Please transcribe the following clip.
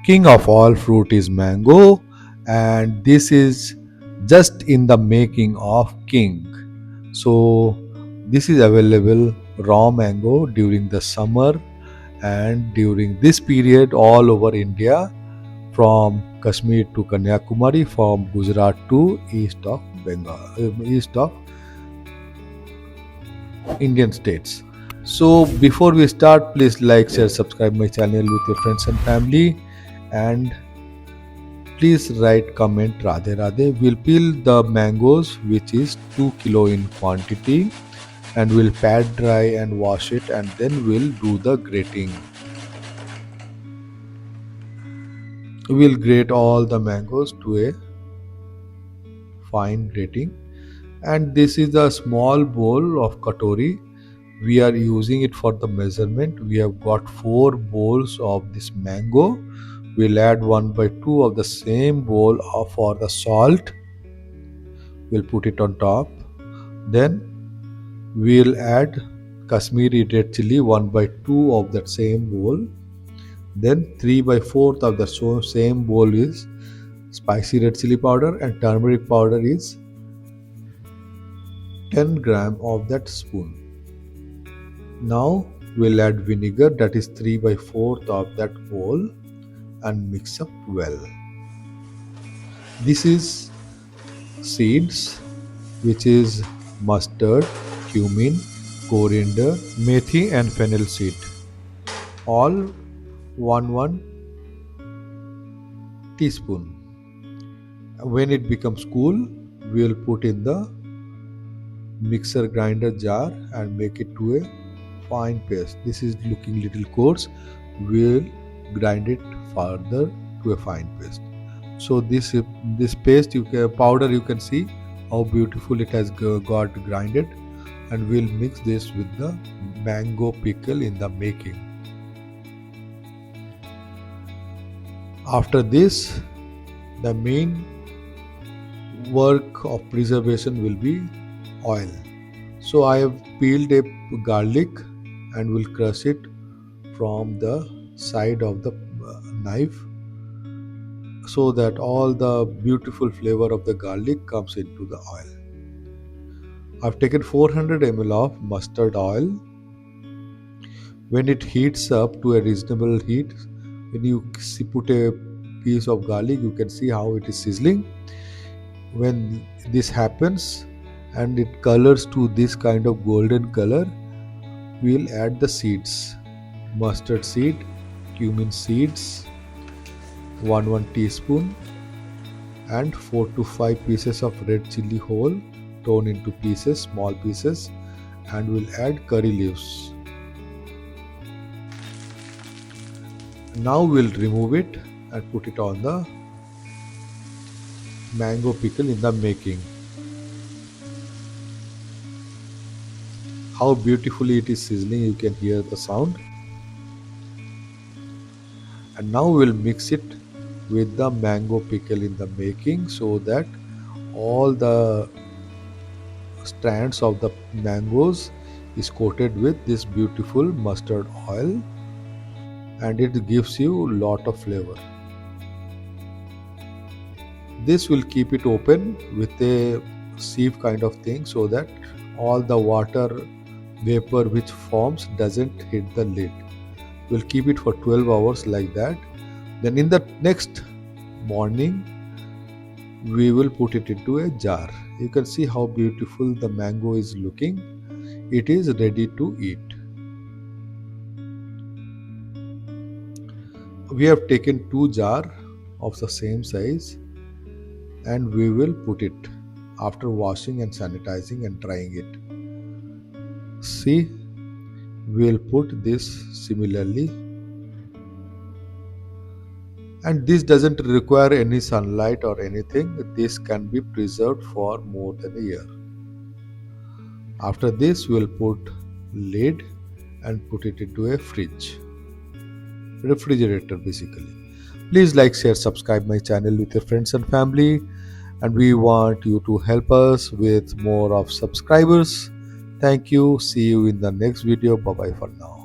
King of all fruit is mango, and this is just in the making of king. So this is available raw mango during the summer and during this period all over India, from Kashmir to Kanyakumari, from Gujarat to east of Bengal, east of Indian states. So before we start, please like, share, subscribe my channel with your friends and family, and please write comment Radhe Radhe. We'll peel the mangoes, which is 2 kilo in quantity, and we'll pat dry and wash it, and then we'll do the grating. We'll grate all the mangoes to a fine grating, and this is a small bowl of katori. We are using it for the measurement. We have got 4 bowls of this mango. We'll add 1 by 2 of the same bowl for the salt. We'll put it on top. Then we'll add Kashmiri red chili 1 by 2 of that same bowl. Then 3 by 4th of the same bowl is spicy red chili powder, and turmeric powder is 10 gram of that spoon. Now we'll add vinegar, that is 3 by 4th of that bowl, and mix up well. This is seeds, which is mustard, cumin, coriander, methi, and fennel seed. All 1 teaspoon. When it becomes cool, we will put in the mixer grinder jar and make it to a fine paste. This is looking little coarse. We will grind it further to a fine paste. So this paste, powder, you can see how beautiful it has got grinded, and we'll mix this with the mango pickle in the making. After this, the main work of preservation will be oil. So I have peeled a garlic and will crush it from the side of the knife, so that all the beautiful flavor of the garlic comes into the oil. I've taken 400 ml of mustard oil. When it heats up to a reasonable heat, when you put a piece of garlic, you can see how it is sizzling. When this happens and it colors to this kind of golden color, we'll add the seeds: mustard seed, cumin seeds, 1 teaspoon, and 4 to 5 pieces of red chili whole, torn into pieces, small pieces, and we'll add curry leaves. Now we'll remove it and put it on the mango pickle in the making. How beautifully it is sizzling, you can hear the sound. And now we'll mix it with the mango pickle in the making, so that all the strands of the mangoes is coated with this beautiful mustard oil, and it gives you a lot of flavor. This will keep it open with a sieve kind of thing, so that all the water vapor which forms doesn't hit the lid. We'll keep it for 12 hours like that. Then in the next morning, we will put it into a jar. You can see how beautiful the mango is looking. It is ready to eat. We have taken 2 jars of the same size, and we will put it after washing and sanitizing and drying it. See, we'll put this similarly, and this doesn't require any sunlight or anything. This can be preserved for more than a year. After this, we'll put lid and put it into a refrigerator basically. Please like, share, subscribe my channel with your friends and family, and we want you to help us with more of subscribers. Thank you. See you in the next video. Bye bye for now.